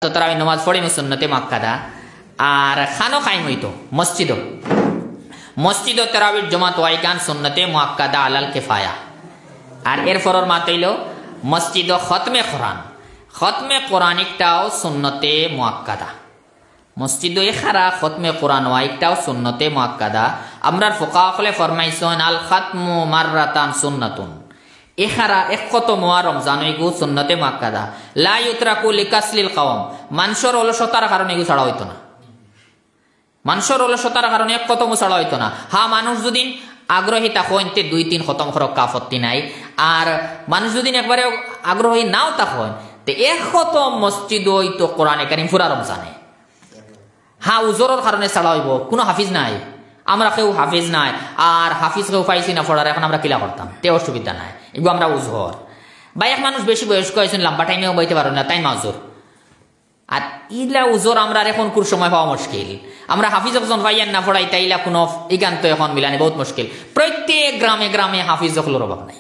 তো তারাবি নামাজ পড়িমু সুন্নতে মুআক্কাদা আর খানো খাইম হইতো মসজিদ তারাবির জমাত ওয়াইকান সুন্নতে মুআক্কাদা আলাল কিফায়া। আর এরপর মাত হইল মসজিদ খতমে কোরআনিকটাও সুন্নতে মুআক্কাদা। মসজিদ এখারা খতমে কোরআন ওয়াইকটাও সুন্নতে মুআক্কাদা। আমরার ফুকাহা ফরমাইছেন আল খাতমু মাররাতান সুন্নাতুন, এখারা এক খতম ওয়া রমজান এগু সুন্নতে মুআক্কাদা। লা ইউতরাকু লিকাসলিল কওম, মানুষের অলসতার কারণে এগু ছাড়া হইতো না, মানুষের অলসতার কারণে এক খতম ছাড়া হইতো না। হ্যাঁ, মানুষ যদি আগ্রহী তখন 2-3 খতম করক কাফত্তি নাই। আর মানুষ যদি একবারে আগ্রহী নাও তখন এক খতম মসজিদ হইতো কোরআনে কারীম পুরা রমজানে। হ্যাঁ, উজরের কারণে ছাড়া হইব, কোনো হাফিজ নাই, আমরা কেউ হাফিজ নাই আর হাফিজ কেউ পাইছি না পড়ার, এখন আমরা কিলা করতাম, তে অসুবিধা নাই, এগুলো আমরা উজর। বা এক মানুষ বেশি বয়স্ক হয়েছেন, লম্বা টাইমেও বইতে পারো না, তাই মাজুর। আর ইলা উজর আমরা এখন কোন সময় পাওয়া মুশকিল। আমরা হাফিজ একজন পাইয়ান না পড়াই তাইলা কোনো একান্ত এখন মিলানি বহুত মুশকিল। প্রত্যেক গ্রামে গ্রামে হাফিজ হলোর অভাব নাই।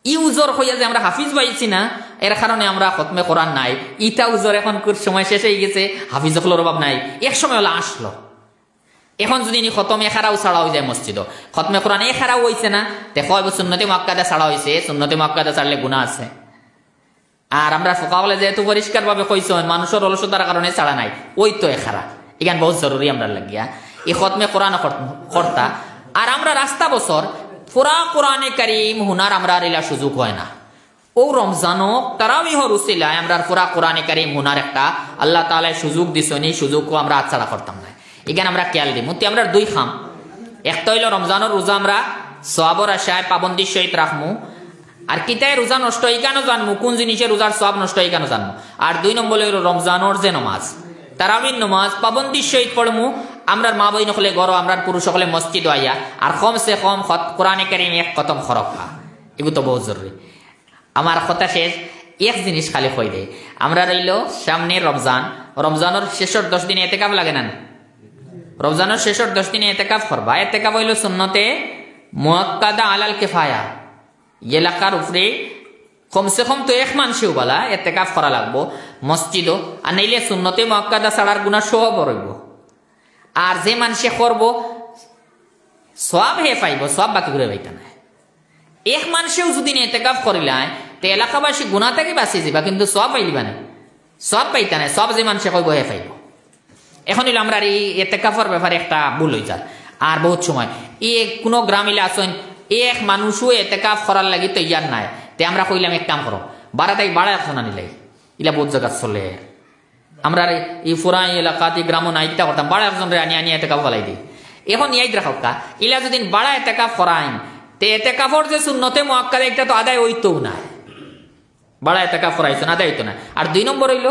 ই উজর হইয়া যে আমরা হাফিজ পাইছি না, এর কারণে আমরা খতমে কোরআন নাই। ইটা উজর এখন কোন সময় শেষ হয়ে গেছে, হাফিজ হলোর অভাব নাই। এক সময় হলো আসলো, এখন যদি খতমে খারাও ছাড়া হয়ে যায় মসজিদ, খতমে কোরআন এ খারাও হয়েছে না, দেখো সুন্নতে মুআক্কাদা ছাড়া হয়েছে, সুন্নতে মুআক্কাদা ছাড়লে গুনাহ আছে। আর আমরা ফুকাহা যেহেতু পরিষ্কার ভাবে কইছেন মানুষের অলসতার কারণে ছাড়া নাই, ওই তো এখারা এখান বহুত জরুরি আমরা লাগিয়া এই খতমে কোরআন কর্তা। আর আমরা রাস্তা বছর পুরা কোরআনে কারীম হুনার আমরা এলা সুযোগ হয় না। ও রমজানও তারাবিহর উসিলায় আমরা পুরা কোরআনে কারীম হুনার একটা আল্লাহ তাআলা সুযোগ দিছেন, এই সুযোগও আমরা আচ্ছাড়া করতাম না। এখানে আমরা খেয়াল দিই মুতি আমরা 2 খাম। একটা হইল রমজানের রোজা আমরা সওয়াবর আশায় পাবন্দির সহিত রাখমু। আর কিতায় রোজা নষ্ট হয় কেন জানমু, কোন জিনিসের রোজার সওয়াব নষ্ট হয় কেন জানমু। আর 2 নম্বর হইল রমজানের যে নামাজ তারাবির নামাজ পাবন্দির সহিত পড়মু। আমরা মা বই নকলে গড়, আমরা পুরুষ সকলে মসজিদ আইয়া আর কমসে কম কোরআনে কারীম এক খতম খরকা, এগুলো তো বহুত জরুরি। আমার কথা শেষ, এক জিনিস খালি কই দেয়, আমরা রইল সামনে রমজানের শেষের 10 দিনে ইতিকাফ লাগে না? রমজানের শেষের 10 দিনে ইতিকাফ করবা। ইতিকাফ হইল সুন্নতে মুআক্কাদা আলাল কিফায়া। এলাকার উপরে কমসে কম তো এক মানুষেও বলা ইতিকাফ করা লাগবো মসজিদও, আর নাইলে সুন্নতে মুআক্কাদা ছাড়ার গুনাহ সওয়াব রইব। আর যে মানুষে করবো সওয়াব হে পাইব, সওয়াব বাকি ঘুরে পাইতা না। এক মানুষেও যদি ইতিকাফ করিলায় তে এলাকাবাসী গুনাহ থেকে বাঁচি যাবা, কিন্তু সওয়াব পাইলিবা না, সওয়াব পাইতা না। সব যে মানুষে কইব হে পাইব। এখন হইল আমরা এই ইতিকাফের ব্যাপারে একটা ভুল হয়ে যায়। আর বহুত সময় কোনো গ্রামিলে আসেন এক মানুষও ইতিকাফ করার লাগি তৈয়ার নাই, তে আমরা কইলাম এক কাম করো বাড়াতাই বাড়া এখন আনিলাই, ইলা বহুত জায়গা চলে। আমরা এই পুরা এলাকাতে গ্রাম নাই কিটা করতাম, বাড়া একজন আনি আনি ইতিকাফ ফলাই দিই। এখন ইয়াদ রাখো কা ইলা যদি বাড়া ইতিকাফ করাইন তে ইতিকাফের যে সুন্নতে মুআক্কাদা এটা তো আদায় হইতো না, বাড়া ইতিকাফ করাইছেন আদায় হইতো না। আর 2 নম্বর হইল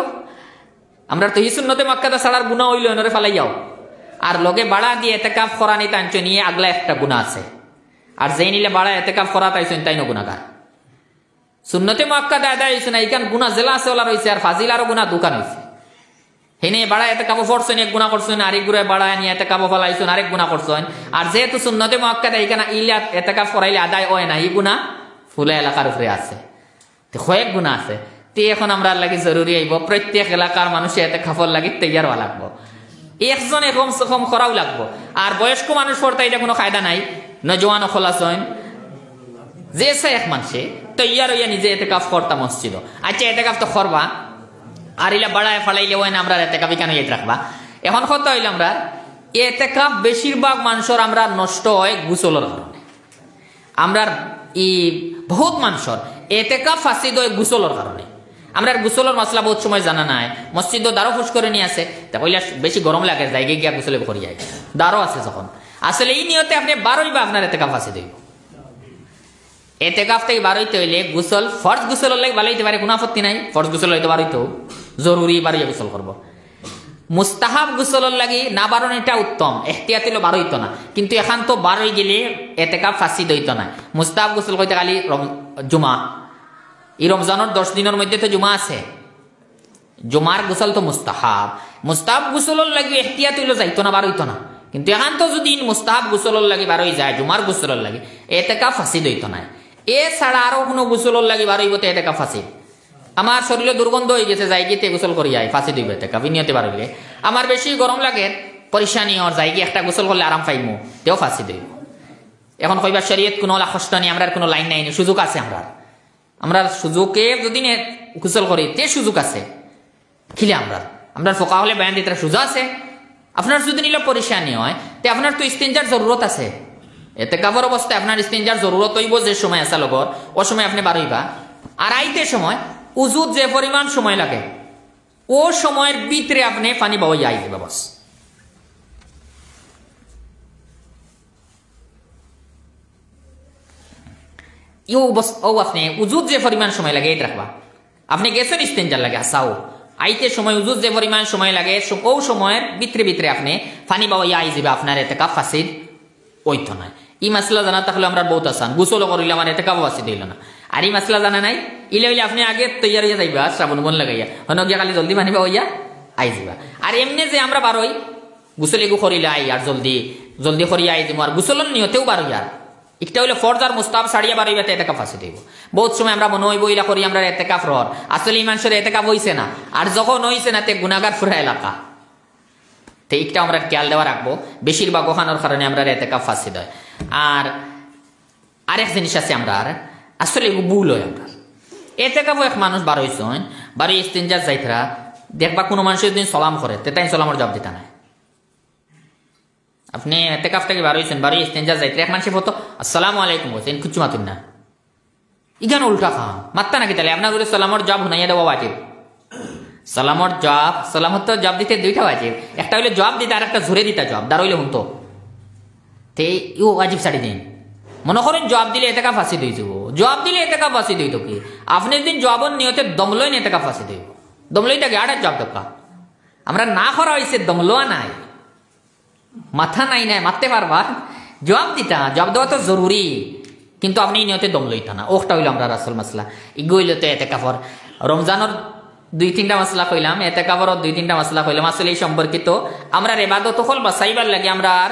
আমরা তো এই সুন্নতে মুআক্কাদা ছাড়ার গুনাহ হইল এনরে ফালাইয়াও, আর লগে বাড়া দিয়ে ইতিকাফ করানি তাঞ্চ নিয়ে আগলা একটা গুনাহ আছে। আর যেই নিলে বাড়া ইতিকাফ করা তাইছেন তাই না গুনাহগার। সুন্নতে মুআক্কাদা আদায় হইছে না, এখান গুনাহ জেলা আছে ওলা রইছে, আর ফাজিলারও গুনাহ দোকান হইছে। হেনে বাড়া ইতিকাফ করছেন, এক গুনাহ করছেন, আরেক গুরে বাড়া নিয়ে ইতিকাফ ফলাইছেন, আরেক গুনাহ করছেন। আর যেহেতু সুন্নতে মুআক্কাদা এখানে ইলা ইতিকাফ করাইলে আদায় হয় না, এই গুনাহ ফুলা এলাকার উপরে আছে, তো কয়েক গুনাহ আছে। তে এখন আমরা লাগি জরুরি হইব প্রত্যেক এলাকার মানুষ ইতিকাফের লাগি তৈয়ার হওয়া লাগবো, একজনে কমসে কম করাও লাগবো। আর বয়স্ক মানুষ পড়তে এটা কোনো কায়দা নাই, নজওয়ান খোলাছেন যে এক মানুষে তৈয়ার হইয়া নিজে ইতিকাফ করতা মসজিদ। আচ্ছা ইতিকাফ তো করবা, আর ইলা বাড়ায় ফালাইলে হয় না, আমরা ইতিকাফ কেন ইয়াদ রাখবা। এখন কথা হইল আমরা ইতিকাফ বেশিরভাগ মানুষের আমরা নষ্ট হয় গোসলের কারণে। আমরা বহুত মানুষের ইতিকাফ ফাসিদ হয় গোসলের কারণে। আমরা গোসলের মশলা বহুত সময় জানা নাই, মসজিদ দ্বারও ফুস করে নিয়ে আসে, তাহলে বেশি গরম লাগে জায়গায় গিয়া গোসলে করি যায়, দ্বারও আছে যখন আসলে এই নিয়তে আপনি বারোই বা আপনার ইতিকাফ ফাসিদ হইব। ইতিকাফ থেকে বারোইতে হইলে গোসল ফরজ গোসলের লাগে ভালো হইতে পারে, কোনো আপত্তি নাই, ফরজ গোসল হইতে বারোইতেও জরুরি বারোই গোসল করবো। মুস্তাহাব গোসলের লাগি না বারণ এটা উত্তম, এহতিয়াত হইলে বারোইতো না, কিন্তু এখন তো বারোই গেলে ইতিকাফ ফাসিদ হইতো না। মুস্তাহাব গোসল হইতে খালি জুমা, এই রমজানের 10 দিনের মধ্যে তো জুমা আছে, জুমার গোসল তো মুস্তাহাব। মুস্তাহাব গোসলের লাগি এহতিয়াত হইলে যাইতো না, বারোইতো না, কিন্তু এখন তো যদি মুস্তাহাব গোসলের লাগি বারোই যায়, জুমার গোসলের লাগি ইতিকাফ ফাসিদ হইতো না। এ ছাড়া আরো কোনো গোসলের লাগি বারোইব তো ইতিকাফ ফাসিদ। আমার শরীরে দুর্গন্ধ হয়ে গেছে, যাই গিয়ে গোসল করি আই, ফাঁসি দিবে এতেকাফ নিয়তে পারলে। আমার বেশি গরম লাগে, পরিশানি ওর, যাই গিয়ে একটা গোসল করলে আরাম পাইমু, তেও ফাঁসি দিব। এখন কইবার শরীয়ত কোনো কষ্ট নেই, আমরা কোনো লাইন নাই, সুযোগ আছে। আমরা সুযোগে যদি গোসল করি তে সুযোগ আছে খিলে আমরা ফোকা হলে বয়ান দিতে সুযোগ আছে। আপনার যদি নিলে পরিশানি হয় তে আপনার তো ইস্তিনজার জরুরত আছে। এতেকাফের অবস্থায় আপনার ইস্তিনজার জরুরত হইব যে সময় আছে লগর, ও সময় আপনি বার হইবা। আর আইতে সময় উজুত যে পরিমাণ সময় লাগে ও সময়ের ভিতরে আপনি পানি বাবাই আই দিবা বস। আপনি উজুত যে পরিমাণ সময় লাগে এটা রাখবা। আপনি গেছেন ইস্তেঞ্জার লাগে আসাও আইতে সময় উজুত যে পরিমাণ সময় লাগে ও সময়ের ভিতরে ভিতরে আপনি পানি বাবাই আই যাবে, আপনার এতেকাফ ফাঁসির ওইতো নয়। ই মাসলা জানা থাকলে আমরা বহুত আসান, গোসল করিলে আমার এতেকাফ ফাঁসি দিল না। আর এই মাসলা জানা নাই, ইলে হইলে আপনি আগে তৈয়ার হইয়া যাইবা, শ্রাবণ বন লাগাইয়া হন গিয়া খালি জলদি পানি বাবাইয়া আই যাবা। আর এমনি যে আমরা বারোই গোসল এগু করিলে আই আর জলদি জলদি করিয়া আই দিব, আর গোসলের নিয়তেও বারো আর একটা হইলে ফরজার মুস্তাব সারিয়া বারোইবা এতেকাফ ফাঁসি দিব। বহুত সময় আমরা মনে হইব ইলা করি আমরা এতেকাফ রর, আসলে এই মানুষের এতেকাফ হইছে না, আর যখন হইছে না তে গুনাহগার পুরা এলাকা। তো একটা আমরা খেয়াল দেওয়া রাখবো, বেশিরভাগ ওখানোর কারণে আমরা এতেকাফ ফাঁসি দেয়। আর আরেক জিনিস আছে আমরা আসলে ভুল হয় আমরা এতেকাফ এক মানুষ বারো হইছেন, বারো ইস্তিনজার যাইতরা দেখবা কোনো মানুষের দিন সলাম করে তাই সলামর জবাব দিতা নাই। আপনি এতেকাফ থেকে বারো হইছেন, বারো ইস্তিনজার যাইতরা এক মানুষের ফটো আসসালামু আলাইকুম বলছেন, কিচ্ছু মাতুন না, ইগান উল্টা খাম মাত্তা নাকি তাহলে আপনার করে সালামর জবাব হুনাইয়া দেওয়া বাজিব। সালামর জবাব, সালামত তো জবাব দিতে দুইটা বাজিব, একটা হইলে জবাব দিতে আর একটা ঝরে দিতা জবাব, দাঁড় হইলে হুনতো তে ইউ ওয়াজিব ছাড়ি দিন। মনে করেন জবাব দিলে এতেকাফ ফাঁসি দিয়ে যাব, জবাব দিলে এতেকাফ ফাঁসি দিই তো কি আপনি দিন জবাবর নিয়তে দমলই না এতেকাফ ফাঁসি দিব, দমলইটাকে আড়ার জবাব দরকার। আমরা না করা হয়েছে দমলোয়া নাই, মাথা নাই নাই মারতে পারবা, জবাব দিতা, জবাব দেওয়া তো জরুরি, কিন্তু আপনি নিয়তে দম লইতা না। ওটা হইল আমরা আসল মাসলা। ইগো হইল তো এতেকাফর রমজানের দুই তিনটা মাসলা কইলাম, এতেকাফর দুই তিনটা মাসলা কইলাম। আসলে এই সম্পর্কিত আমরা এবাদত হল বাঁচাইবার লাগে আমরা আর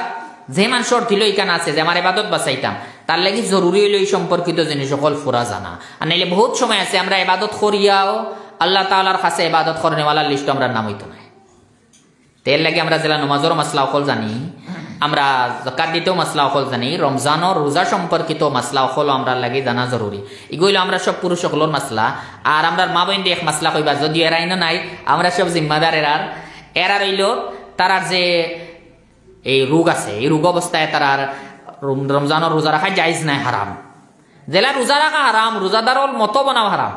যে মানুষের দিল এখানে আছে যে আমার এবাদত বাঁচাইতাম তার লাগি জরুরি হইল এই সম্পর্কিত জিনিস সকল ফুরা জানা। আর নাইলে বহুত সময় আছে আমরা এবাদত করিয়াও আল্লাহ তাআলার কাছে এবাদত করনেওয়ালার লিস্ট আমরা নাম হইতো না। তেল লাগে আমরা জেলা নমাজের মাসলা অকল জানি, আমরা যাকাত দিতেও মাসলা অকল জানি, রমজানের রোজা সম্পর্কিত মাসলা অকল আমরা লাগে জানা জরুরি। এগুলো আমরা সব পুরুষ সকলের মাসলা। আর আমরা মা বোন এক মাসলা কইবা যদিও এরাই না নাই, আমরা সব জিম্মাদার এরা রইল তারার যে এই রোগ আছে, এই রোগ অবস্থায় তারার রমজানের রোজা রাখা জায়েজ নাই, হারাম। জেলা রোজা রাখা হারাম, রোজাদারর মতো বানাও হারাম।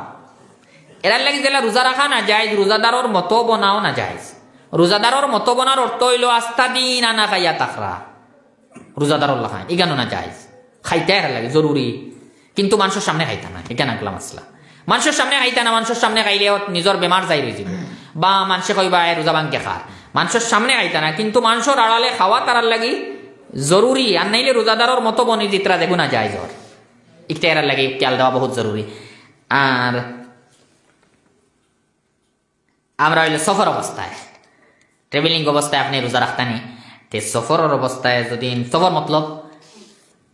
এরার লাগে জেলা রোজা রাখা না জায়েজ, রোজাদারর মতো বানাও না জায়েজ। রোজাদারর মতো বনার অর্থ হইল আস্তা দিন আনা খাইয়া তাকরা, রোজাদারর লাখায় এগানো না জায়েজ, খাইতে এর লাগে জরুরি, কিন্তু মানুষের সামনে খাইতা না, এখানে আগলা মাসলা। মানুষের সামনে খাইতা না, মানুষের সামনে খাইলে নিজের বেমার যাই রয়ে যাব, বা মানুষে কইবা রোজা ভাঙ্গে খা, মানুষের সামনে খাইতা না, কিন্তু মানুষের আড়ালে খাওয়া তারার লাগি জরুরি। আর নাইলে রোজাদারর মতো বনি দিতরা দেখো না জায়েজ, ওর একটা এর লাগে খেয়াল দেওয়া বহুত জরুরি। আর আমরা হইলে সফর অবস্থায়, ট্রেভেলিং অবস্থায় আপনি রোজা রাখতানি, তে সফরের অবস্থায় যদি সফর মতলব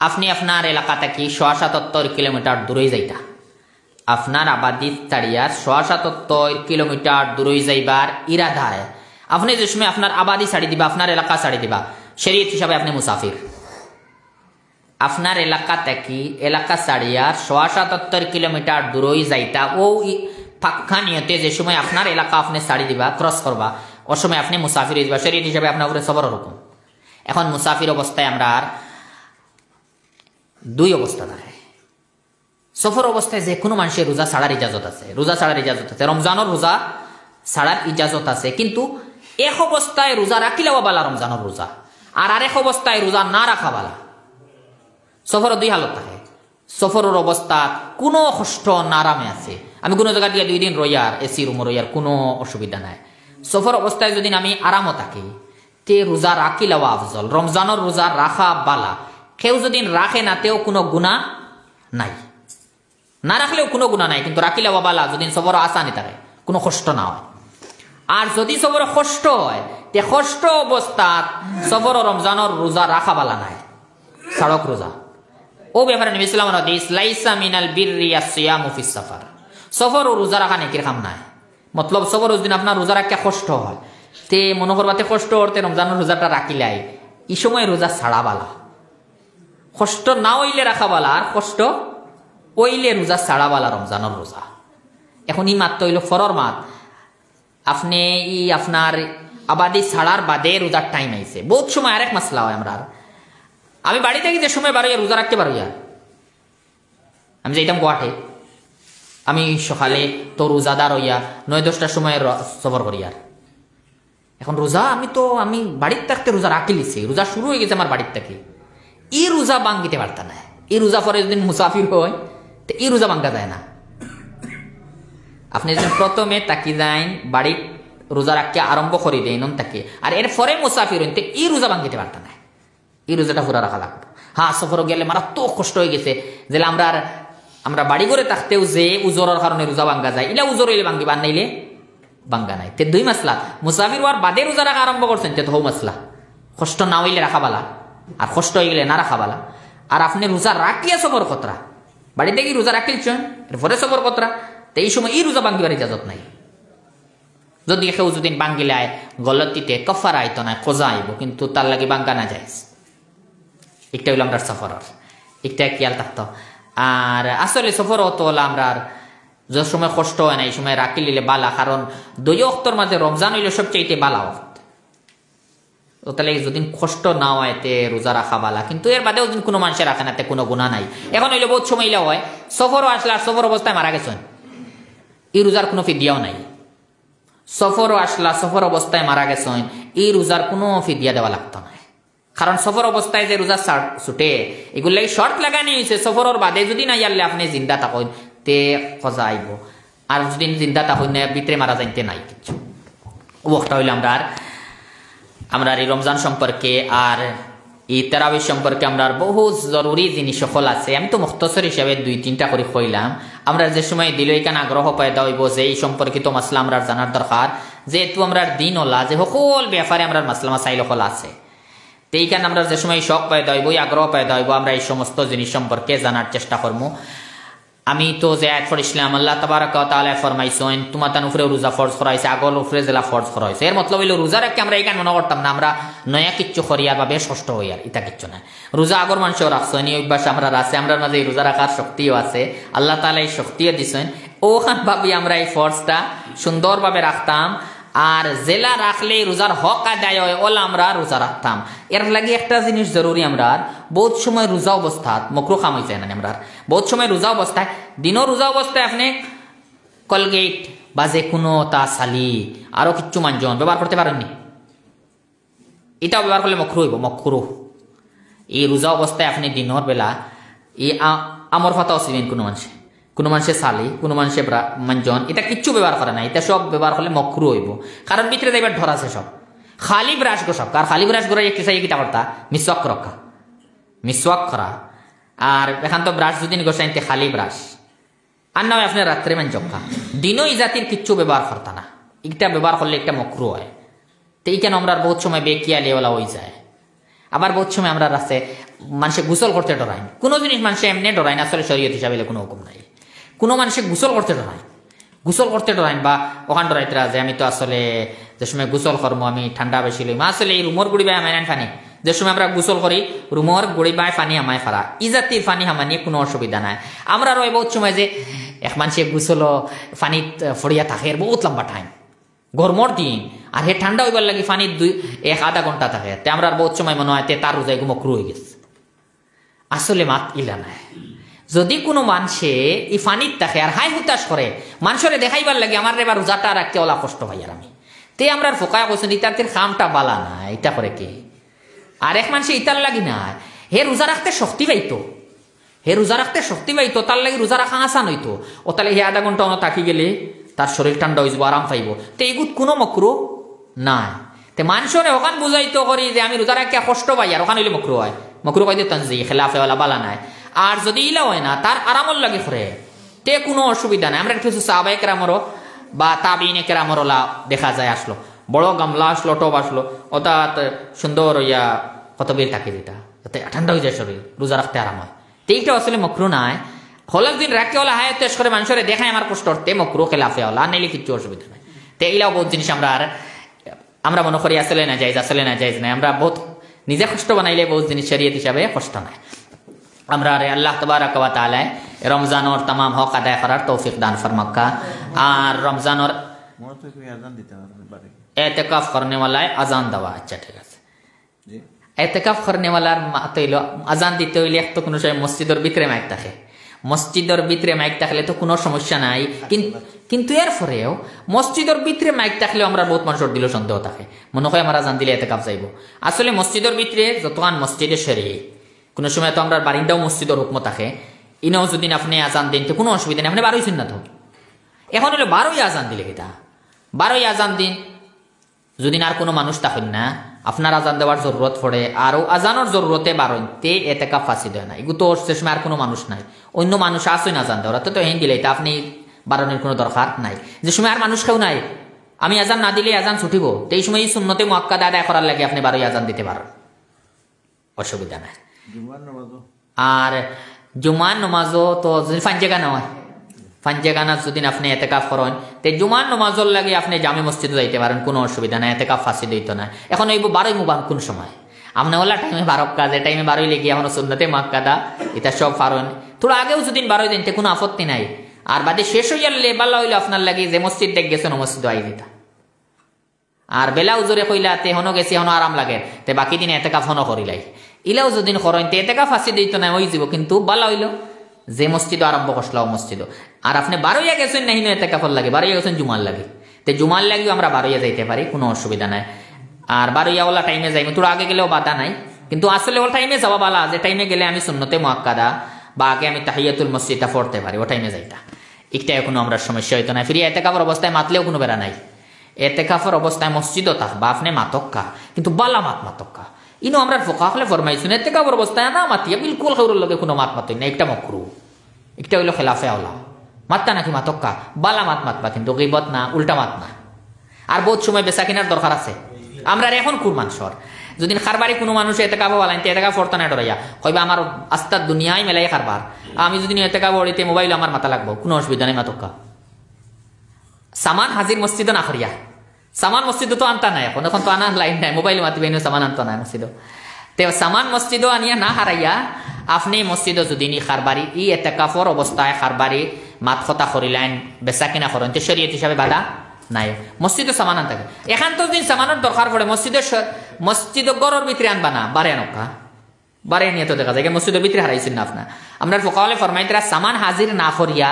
আপনি আপনার এলাকা থেকে ৭৭ কিলোমিটার দূরে যাইতা, আপনার আবাদি তাড়িয়ার ৭৭ কিলোমিটার দূরে যাইবার ইরাদায় আপনি যে সময় আপনার আবাদি ছাড়ি দিবা, আপনার এলাকা ছাড়ি দিবা, শরীয়ত হিসাবে আপনি মুসাফির। আপনার এলাকা থেকে এলাকা ছাড়িয়ার ৭৭ কিলোমিটার দূরে যাইতা, ও পাক্কা নিয়তে যে সময় আপনার এলাকা আপনি ছাড়ি দিবা, ক্রস করবা, ও সময় আপনি মুসাফির হয়ে যাবা, শরীয়ত হিসাবে আপনার উপরে সবর রকম। এখন মুসাফির অবস্থায় আমরা আর দুই অবস্থা থাকে। সফর অবস্থায় যে কোনো মানুষের রোজা ছাড়ার ইজাজত আছে, রোজা ছাড়ার ইজাজত আছে, রমজানের রোজা ছাড়ার ইজাজত আছে, কিন্তু এক অবস্থায় রোজা রাখিলেও বালা রমজানের রোজা, আর আরেক অবস্থায় রোজা না রাখা বালা। সফর দুই হালত থাকে। সফরের অবস্থা কোনো কষ্ট না আরামে আছে, আমি কোনো জায়গা দিয়ে 2 দিন রইয়ার এসি রুম রইয়ার কোনো অসুবিধা নাই। সফর অবস্থায় যদি আমি আরামও থাকি তে রোজা রাখি লওয়া আফজল, রমজানের রোজা রাখা বালা। কেউ যদি রাখে না তেও কোনো গুনাহ নাই, না রাখলেও কোনো গুনাহ নাই, কিন্তু রাখি লওয়া বালা যদি সফর আসানি থাকে, কোনো কষ্ট না হয়। আর যদি সফর কষ্ট হয় তে কষ্ট অবস্থাত সফর রমজানের রোজা রাখা বালা নাই, সড়ক রোজা। ও ব্যাপারে নবী সাল্লাল্লাহু আলাইহি ওয়াসাল্লাম হাদিস লাইসা মিনাল বিররি আসিয়ামু ফিস সাফার, সফর ও রোজা রাখা নেকির কাম নাই। মতলব সফর দিন আপনার রোজা রাখা কষ্ট হয়, তে মনে করবাতে কষ্ট করতে রমজানের রোজাটা রাখিলাই এই সময় রোজা ছাড়া বালা। কষ্ট না হইলে রাখা বালা, আর কষ্ট ওইলে রোজা ছাড়া বালা রমজানের রোজা। এখন ই মাত্র হইল ফরর মাত, আপনি ই আপনার আবাদি ছাড়ার বাদে রোজার টাইম আইছে। বহুত সময় আরেক মাসলা হয় আমরা, আমি বাড়ি থেকে যে সময় বারোইয়া রোজা রাখতে পারো, আমি যাইতাম গুয়াহাটে, আমি সকালে তো রোজাদার হইয়া 9-10টার সময় সফর করি। আর এখন রোজা আমি বাড়ির থাকতে রোজা রাখি লিছি, রোজা শুরু হয়ে গেছে আমার বাড়ির থেকে, ই রোজা ভাঙ্গিতে পারতা না। এই রোজা পরে যদি মুসাফির হয় তো এই রোজা ভাঙ্গা যায় না। আপনি যদি প্রথমে তাকি যাইন বাড়ির রোজা রাখতে আরম্ভ করি দেন তাকে, আর এরপরে মুসাফির হইতে এই রোজা ভাঙ্গিতে পারতা না। এই রোজাটা পুরা রাখা লাগতো। হ্যাঁ, সফর গেলে মারাত্মক কষ্ট হয়ে গেছে, যে আমরা বাড়ি করে থাকতেও যে উজোরের কারণে রোজা ভাঙ্গা যায়, ইলা উজোর হইলে ভাঙ্গিবা, নাইলে ভাঙ্গা নাই। তে দুই মাসলা, মুসাফির হওয়ার বাদে রোজা রাখা আরম্ভ করছেন, তে তো মাসলা কষ্ট না হইলে রাখা বালা, আর কষ্ট হয়ে গেলে না রাখা বালা। আর আপনি রোজা রাখিয়া সফর কতরা, বাড়িতে কি রোজা রাখিলছেন এরপরে সফর কতরা, তো এই সময় এই রোজা ভাঙ্গিবার ইজাজত নাই। যদি কেউ যদি ভাঙ্গিলায় গলতিতে কফারা আইতো না, কোজা আইব, কিন্তু তার লাগে ভাঙ্গা না যায়। একটা হইল আমরা সফরের, একটা খেয়াল থাকতো। আর আসলে সফর হতো হলো আমরা যে সময় কষ্ট হয় না এই সময় রাখি লিলে বালা, কারণ 2 অক্তর মাঝে রমজান হইলে সবচেয়ে বালা অক্ত। তাহলে যদি কষ্ট না হয় তে রোজা রাখা বালা, কিন্তু এর বাদেও যদি কোনো মানুষের রাখে না তে কোনো গুণা নাই। এখন হইলে বহুত সময় হয় সফরও আসলে, আর সফর অবস্থায় মারা গেছেন, এই রোজার কোনো ফিদিয়াও নাই। সফরও আসলা, সফর অবস্থায় মারা গেছেন, এই রোজার কোনো ফিদিয়া দেওয়া লাগতো না। কারণ সফর অবস্থায় যে রোজা ছুটে এগুলো শর্ট লাগানি হয়েছে, সফরের বাদে যদি না ইয়ারলে আপনি জিন্দা থাকেন তে কজা আইব, আর যদি জিন্দা থাকেন না ভিতরে মারা যাইতে নাই কিছু। ওটা হইলে আমরা এই রমজান সম্পর্কে আর এই তারাবির সম্পর্কে আমরা বহু জরুরি জিনিস সকল আছে। আমি তো মুখতসর হিসাবে 2-3টা করে কইলাম। আমরা যে সময় দিল এখানে আগ্রহ পয়দা হইব যে এই সম্পর্কিত মাসলা আমরা জানার দরকার, যেহেতু আমরা দিন ওলা যে সকল ব্যাপারে আমরা মাসলা মাসাইল সকল আছে, তো এইখানে আমরা যে সময় শখ পয়দা হইব, আগ্রহ পয়দা হইব, আমরা এই সমস্ত জিনিস সম্পর্কে জানার চেষ্টা করবো। আমি তো যে আয়াত পড়ছিলাম, আল্লাহ তাবারাক ওয়া তাআলা ফরমাইছেন তোমাদের উপরে রোজা ফরজ করা হয়েছে, আগল উপরে জেলা ফরজ করা হয়েছে। এর মতলব হইল রোজা রাখতে আমরা এখানে মনে করতাম না আমরা নয়া কিচ্ছু করিয়ার বা বেশ কষ্ট হই, আর এটা কিচ্ছু না। রোজা আগর মানুষও রাখছেন, এই অভ্যাস আমরা আছে, আমরা মাঝে এই রোজা রাখার শক্তিও আছে, আল্লাহ তাআলা এই শক্তিও দিচ্ছেন। ওখান ভাবি আমরা এই ফরজটা সুন্দরভাবে রাখতাম, আর জেলা রাখলে রোজার হক আদায় হয় ওলা আমরা রোজা রাখতাম। এর লাগে একটা জিনিস জরুরি, আমরা বহুত সময় রোজা অবস্থাত মকরু খাম হয়ে যায় না। আমরা বহুত সময় রোজা অবস্থায়, দিনও রোজা অবস্থায় আপনি কলগেট বা যে কোনো তা সালি আরো কিচ্ছু মানজন ব্যবহার করতে পারেননি, এটাও ব্যবহার করলে মকরু হইব, মকরু। এই রোজা অবস্থায় আপনি দিনের বেলা এই আমর ফাতা অসিবেন কোনো মানুষের সালি, কোনো মানুষের মানজন, এটা কিচ্ছু ব্যবহার করে না, এটা সব ব্যবহার করলে মকরু হইব। কারণ ভিতরে যাইবার ধর আছে সব, খালি ব্রাশ গো সব, আর খালি ব্রাশ করে একটি চাই কিটা করতা মিসওয়াক রক্ষা, মিসওয়াক করা। আর এখান তো ব্রাশ যদি গোসাইতে খালি ব্রাশ, আর নয় আপনার রাত্রে মান চক্কা, দিনও এই জাতির কিচ্ছু ব্যবহার করতা না, এটা ব্যবহার করলে একটা মকরু হয়। তো এই কেন আমরা বহুত সময় বেকিয়ালে ওলা হয়ে যায়। আবার বহুত সময় আমরা রাস্তে মানুষে গোসল করতে ডরাই, কোনো জিনিস মানুষে এমনি ডরাই না, আসলে শরীয়ত হিসাবে কোনো হুকুম নাই। কোনো মানুষে গোসল করতে ডরাইন বা ওখান ডরাইতরা যে আমি তো আসলে যে সময় গোসল করবো আমি ঠান্ডা বেশি লইম, আসলে এই রুমর গুড়ি বাই আমায় ফানি, যে সময় আমরা গোসল করি রুমর গুড়ি বাই ফানি আমায় ফারা, ই জাতির ফানি হামা নিয়ে কোনো অসুবিধা নাই। আমরা রয় বহুত সময় যে এক মানুষে গোসল ফানিত ফড়িয়া থাকে বহুত লম্বা টাইম, গরমর দিন, আর হে ঠান্ডা হইবার লাগে ফানি 1-1/2 ঘন্টা থাকে, তে আমরা বহুত সময় মনে হয় তার রোজায় মকরু হয়ে গেছে। আসলে মাত ইলা নাই। যদি কোনো মানুষে এই ফানিত থাকে আর হাই হুতাশ করে মানুষরে দেখাইবার লাগে আমার এবার রোজাটা রাখতে ওলা কষ্ট হয়, আর আমি তে আমরা ফোকায় বলছেন ইতার খামটা বালা না, এটা করে কে। আর এক মানুষে ইতার লাগি না, হে রোজা রাখতে শক্তি পাইতো, তার লাগে রোজা রাখা আসান হইতো, ও তাহলে হে 1/2 ঘন্টা থাকি গেলে তার শরীর ঠান্ডা হয়ে যাবো, আরাম পাইব। তো এইগুত কোনো মকরু নাই। তে মানুষরে ওখান বুঝাইতো করি যে আমি রোজা রাখতে কষ্ট পাই, আর ওখান হইলে মকরু হয়, মকরু পাইতে তানজি খেলাফে ওলা বালা নাই। আর যদি ইলা হয় না তার আরামল লাগে করে, তে কোনো অসুবিধা নাই। আমরা কিছু সাহাবায়ে কেরামরও বা তাবিনে কেরামরও দেখা যায় আসলো, বড় গামলা আসলো, টব আসলো, ওটা সুন্দর ইয়া কত বের থাকে, যেটা যাতে ঠান্ডা হয়ে যায় শরীর, রোজা রাখতে আরাম হয়। তো এইটা আসলে মকরু নাই। হলক দিন রাখতে হলে হায়াত তেজ করে মানুষের দেখায় আমার কষ্ট তে মকরু খেলাফে হল আর নাইলে কিচ্ছু অসুবিধা নাই। তো এইলাও বহুত জিনিস আমরা মনে করি আসলে না যাইজ নাই আমরা বহুত নিজে কষ্ট বানাইলে বহুত জিনিস শরীয়ত হিসাবে কষ্ট নাই। আমরা আল্লাহ তবারক ওয়া তাআলা রমজানোর तमाम হক আদায় করার তৌফিক দান ফরমাক্কা। আর রমজানোর এতেকাফ করনে वाला আজান দেওয়া, আচ্ছা ঠিক আছে। এতেকাফ করনে वाला আজান দিতে হইলে তো কোনো সময় মসজিদের ভিতরে মাইক থাকে, মসজিদের ভিতরে মাইক থাকলে তো কোনো সমস্যা নাই। কিন্তু এরপরেও মসজিদের ভিতরে মাইক থাকলেও আমরা বহুত মানুষের দিল সন্দেহ থাকে, মনে হয় আমরা আজান দিলে এতেকাফ যাইব। আসলে মসজিদের ভিতরে যতক্ষণ মসজিদে সেরে কোনো সময় তো আমরা বারিন্দাও মসজিদের হুকম থাকে, ইনাও যদি আপনি আজান দিন তো কোনো অসুবিধা নেই, আপনি 12ই সুন্নাত হোক। এখন হলো 12ই আজান দিলে কিতা 12ই আজান দিন, যদি আর কোনো মানুষ থাকেন না আপনার আজান দেওয়ার জরুরত পড়ে আর আজানোর জরুরতে 12তে এতেকাফ ফাঁসি দেয় না। এগুলো তো সে সময় আর কোনো মানুষ নাই, অন্য মানুষ আসেন আজান দেওয়ার তো হেন দিলে এটা আপনি 12র কোনো দরকার নাই। যে সময় আর মানুষ কেউ নাই, আমি আজান না দিলে আজান ছুটিব, তো এই সময় সুন্নতে মুআক্কাদা আদায় করার লাগে আপনি 12ই আজান দিতে পারেন, অসুবিধা নাই। আর জুমার নমাজও তো যদি ফাঞ্জেগানা হয়, ফাঞ্জেগানা যদি আপনি এতেকাফ করেন তো জুমার নমাজর লাগে আপনি জামে মসজিদে যাইতে পারেন, কোনো অসুবিধা নাই, এতেকাফ ফাঁসি দিত না। এখন ওই 12ই মুবারক কোন সময় আপনি ওলা টাইমে 12 কাজ টাইমে 12ই লেগে এখন সুন্নতে মুআক্কাদা এটা সব পারেন, থোড়া আগেও যদি 12ই দিন কোনো আপত্তি নাই। আর বাদে শেষ হয়ে গেলে ভালো হইলো আপনার লাগে যে মসজিদ দেখ গেছেন মসজিদ আই দিতা, আর বেলা উজরে কইলাতে হনো গেছি হনো আরাম লাগে তে বাকি দিন এতেকাফ হনো করিলাই, ইলাও যদি করেন তে এতেকাফ ফাঁসি দিত না ওই যাব। কিন্তু ভালো হইলো যে মসজিদ আরম্ভ করলাম মসজিদ, আর আপনি 12ই গেছেন না হিনো এতেকাফর লাগে, 12ই গেছেন জুমার লাগে, তো জুমার লাগেও আমরা 12ই যাইতে পারি, কোনো অসুবিধা নাই। আর 12ই ওলা টাইমে যাইব, তোর আগে গেলেও বাধা নাই, কিন্তু আসলে ওই টাইমে যাওয়া বালা, যে টাইমে গেলে আমি সুন্নতে মুআক্কাদা বা আগে আমি তাহিয়াতুল মসজিদটা পড়তে পারি, ও টাইমে যাইতা একটাই কোনো আমরা সমস্যা হইতো না। ফিরে এতেকাফের অবস্থায় মাতলেও কোনো বেড়া নাই, এতেকাফের অবস্থায় মসজিদও থাকবা আপনি মাতক্কা, কিন্তু বালা মাতক্কা ইনো আমরা ফোকাহলে ফরমাইছুন এতেকাফের অবস্থায় না মাতিয়া বিলকুল খাউরের লগে কোনো মাতই না, একটা মকরু, একটা হইলো খেলাফে আওলা, মাত্তা নাকি মাতক্কা বালা মাতবা, কিন্তু গীবত না, উল্টা মাত না। আর বহুত সময় বেচা কিনার দরকার আছে, আমরা এখন কুরবান সর যদি খারবারি কোনো মানুষ এতেকাফ বালাইতে এতেকাফ ফরতা না ডরাইয়া কইবা আমার আস্তার দুনিয়ায় মেলাই খারবার, আমি যদি এতেকাফ বড়িতে মোবাইল আমার মাথা লাগবো, কোনো অসুবিধা নেই মাতক্কা। সামান হাজির মসজিদও না করিয়া, সামান মসজিদও তো আনতা নাই, এখন তো আনার লাইন নাই, মোবাইল মাতিবে সামান আনতো না মসজিদও, তে সামান মসজিদও আনিয়া না হারাইয়া আপনি মসজিদও যদি নি খারবারি ই এতেকাফর অবস্থায় খারবারি মাত কথা করিলেন বেচা কিনা করেন তো শরীয়ত হিসাবে বাধা নাই, মসজিদে সামান আন থাকে। এখান তো দিন সামানের দরকার পড়ে মসজিদ গড়ের ভিতরে আনবা না, বারে নকা বারে নিয়ে তো দেখা যায় মসজিদের ভিতরে হারাইছেন না আপনার। আমরা ফোকালে ফরমাইতরা সামান হাজির না করিয়া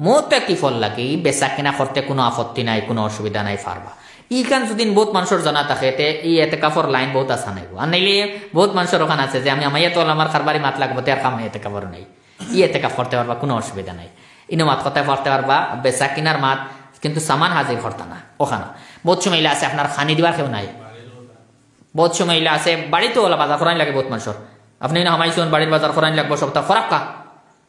মত কি ফল লাগে বেচা কিনা করতে কোনো আপত্তি নাই, কোনো অসুবিধা নাই, পারবা। ইখান যদি বহুত মানুষের জানা থাকে ই এতেকাফর লাইন বহুত আসা নাই, আর নাইলে বহুত মানুষের ওখানে আছে যে আমি আমাইয়া তো আমার খারবারি মাত লাগবো তার কাম এতেকাফর নাই, এতেকাফ করতে পারবা, কোনো অসুবিধা নাই, ইনো মাত কথা পড়তে পারবা, বেচা কিনার মাত, কিন্তু সামান হাজির করতা না। ওখানে বহুত সময় আছে আপনার খানি দিবার কেউ নাই, বহুত সময় আছে বাড়িতেও ওলা বাজার করাই লাগে বহুত মানুষের, আপনি না হামাইছেন বাড়ির বাজার করাই লাগবো সপ্তাহ ফরাক্কা,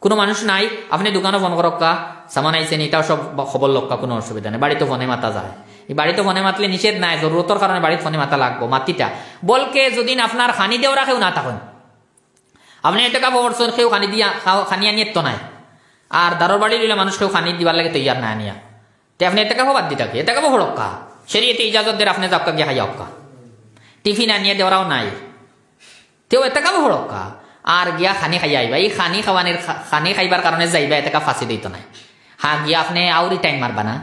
কোনো মানুষ নাই আপনি দোকানও ফোন করক্কা সামান আইসেন এটাও সব খবর লক্কা, কোনো অসুবিধা নেই, বাড়িতে ফোনে মাতা যায়, এই বাড়িতে ফোনে মাতলে নিষেধ নাই, জরুরতর কারণে বাড়িতে ফোনে মাতা লাগবো মাতিটা বলকে যদি আপনার খানি দেও রাখেও না তখন আপনি এতেকাফ করছেন কেউ খানি দিয়া খানি আনিয়ে তো নাই, আর দারোর বাড়ি দিলে মানুষ কেউ খানি দিবার লাগে তৈয়ার না আনিয়া, তে আপনি এতেকাফ বাদ দি থাকে, এতেকাফ হড়ক্কা শরীয়তে ইজাজত দের আপনি যাক্কা গিয়ে খাইয়া হক্কা, টিফিন আনিয়ে দেওয়াও নাই, তেও এতেকাফ হড়ক্কা আর গিয়া খানি খাই আইবা, এই খানি খাওয়ানির খানি খাইবার কারণে যাইবা এতেকাফ ফাঁসি দিত নাই। হ্যাঁ গিয়া আপনি আউরি টাইম মারবা না,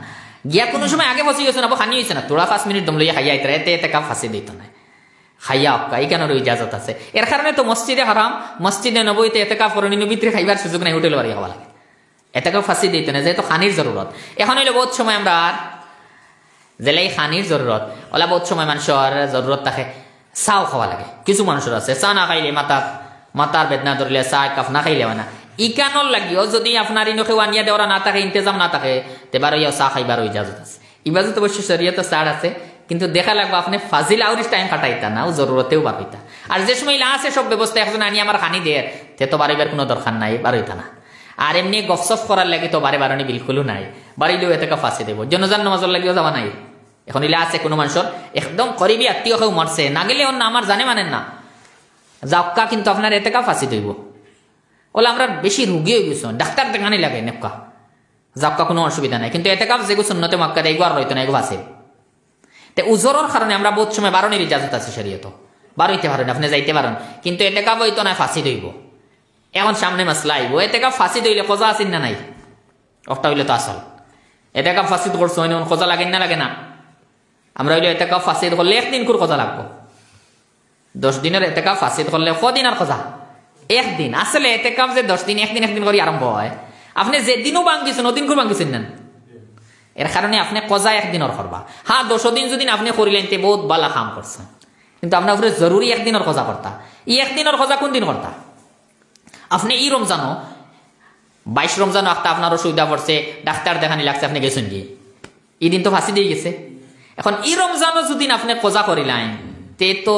গিয়া কোনো সময় আগে ফসি গেছে না খানি হয়েছে না, তোরা 5 মিনিট দম লইয়া খাইয়া আইতরা এতে এতেকাফ ফাঁসি দিত নাই, খাইয়া অক্কা এই কেন ইজাজত আছে। এর কারণে তো মসজিদে হারাম, মসজিদে নবীতে এতেকাফ করে নিন ভিতরে খাইবার সুযোগ নাই, হোটেল বাড়ি খাওয়া লাগে, এতেকাফ ফাঁসি দিত না, যেহেতু খানির জরুরত। এখন হইলে বহুত সময় আমরা জেলাই খানির জরুরত ওলা বহুত সময় মানুষের জরুরত থাকে চাও খাওয়া লাগে, কিছু মানুষের আছে চা না খাইলে মাতার বেদনা ধরলে চা কাপ না খাইলে না, ইকানোর লাগিও যদি আপনার ইনকে আনিয়া দেওয়া না থাকে, ইন্তজাম না থাকে, তেবার ইয়া চা খাইবার ইজাজত আছে, ইবাজত অবশ্য শরীয়তে ছাড় আছে, কিন্তু দেখা লাগবে আপনি ফাজিল আউরিস টাইম কাটাইতা না, জরুরতেও বার হইতা। আর যে সময় আছে সব ব্যবস্থা এখন আনি আমার খানি দেয় তে তো বাড়িবার কোনো দরকার নাই, বার হইতা না। আর এমনি গফসফ করার লাগে তো বারে বারণি বিলকুলও নাই, বাড়িলেও এতেকা ফাঁসি দেব, জনজান নামাজের লাগেও যাওয়া নাই। এখন ইলা আছে কোনো মানুষের একদম করিবি আত্মীয় কেউ মরছে না গেলে অন্য আমার জানে মানেন না যাওকা, কিন্তু আপনার এতেকা ফাঁসি দইব, ওলা আমরা বেশি রুগী হয়ে গেছো, ডাক্তার দেখানি লাগে নেপকা যাবকা কোনো অসুবিধা নাই, কিন্তু এতেকাফ যেগু সুন্নতে মুআক্কাদা এগু আর রইতো না, এগু ফাসিল। তে উজরের কারণে আমরা বহুত সময় বারণের ইজাজত আছে শরীয়ত, বার হইতে পারেন, আপনি যাইতে পারেন, কিন্তু এতেকাফ হইতো না, ফাঁসি দইব। এখন সামনে মাসলা আইব, এতেকাফ ফাঁসি দইলে খোঁজা আসেন না নাই, একটা হইলে তো আসল। এতেকাফ ফাঁসি করছো খোঁজা লাগেন না লাগে না? আমরা হইলে এতেকাফ ফাঁসি করলে একদিন করে খোঁজা লাগবো, 10 দিনের এতেকাফ ফাঁসি করলে কদিন আর খোঁজা? একদিন। আসলে এতেকাফ যে 10 দিন একদিন করে আরম্ভ হয়, আপনি যেদিনও ভাঙ্গিছেন ওদিন করে ভাঙ্গিছেন না, এর কারণে আপনি কজা একদিনের করবা। হ্যাঁ 10 দিন যদি আপনি করিলেন তে বহুত বালা কাম করছেন, কিন্তু আপনার উপরে জরুরি একদিনের কজা করতা। একদিনের কজা কোন দিন করতা? আপনি ই রমজানো 22 রমজানো একটা আপনার অসুবিধা পড়ছে, ডাক্তার দেখানি লাগছে, আপনি গেছেন কি এই দিন তো ফাঁসি দিয়ে গেছে। এখন ই রমজানো যদি আপনি কজা করিলেন তে তো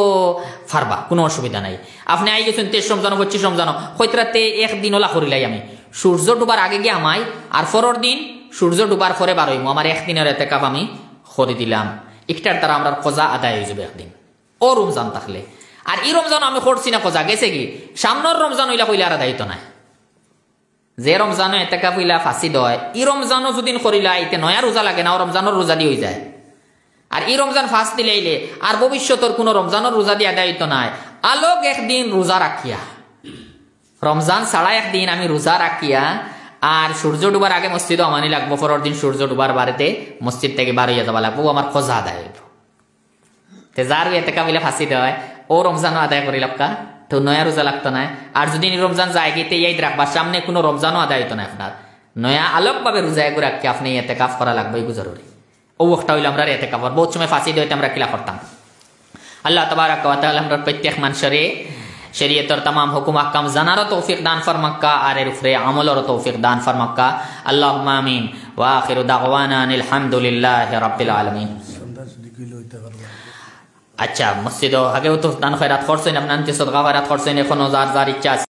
ফারবা, কোনো অসুবিধা নাই। আপনি আই গেছেন 23 রমজানো 25 রমজানো, হইতরাতে একদিন ওলা করিলাই আমি, সূর্য ডুবার আগে গিয়ে আমায়, আর পরের দিন সূর্য ডুবার পরে বার হইমু, আমার একদিনের এতেকাফ আমি করে দিলাম, একটার দ্বারা আমরা কজা আদায় হয়ে যাবে একদিন। ও রমজান থাকলে আর ই রমজান আমি করছি না, কজা গেছে কি সামনের রমজান হইলা কইলে আর দায়িত্ব নাই। যে রমজানো এতেকাফ হইলা ফাঁসি দয়, ই রমজানও যদি করিলা এতে নয়া রোজা লাগে না, ও রমজানের রোজা দিয়ে হয়ে যায়। আর ই রমজান ফাঁস দিলে আর ভবিষ্যতের কোনো রমজানের রোজা দিয়ে দায়িত্ব নাই। আলোক একদিন রোজা রাখিয়া, রমজান ছাড়া একদিন আমি রোজা রাখিয়া, আর সূর্য ডুবার আগে মসজিদও আমানি লাগবো, পরের দিন সূর্য ডুবার বাড়িতে মসজিদ থেকে বার হইয়া যাওয়া লাগবো, আমার কজা আদায় হইব। যার এতেকাফ হইলে ফাঁসি দেয় ও রমজানও আদায় করি লাপকা, তো নয়া রোজা লাগতো না। আর যদি রমজান যায় গিয়ে ইয়াদ রাখবা, সামনে কোনো রমজানও আদায় হইতো না, আপনার নয়া আলোক ভাবে রোজা এগু রাখি আপনি এতেকাফ করা লাগবে, এগু জরুরি। ও একটা হইলে আমরা এতেকাফ বহুত সময় ফাঁসি দিতে আমরা কিলা করতাম। আল্লাহ তাবারাক ওয়া তাআলা আমরা প্রত্যেক মানুষেরে শরীয়তের तमाम হুকুম আহকাম জানারও তৌফিক দান ফরমাক্কা, আর এর উপরে আমলেরও তৌফিক দান ফরমাক্কা। আল্লাহুম্মা আমিন। ওয়া আখিরু দাওয়ানা আলহামদুলিল্লাহি রাব্বিল আলামিন। আচ্ছা, মসজিদও আগেও তো দান খয়রাত করছেন, আপনার সদকা খয়রাত করছেন, এখনো যার যার ইচ্ছা আছে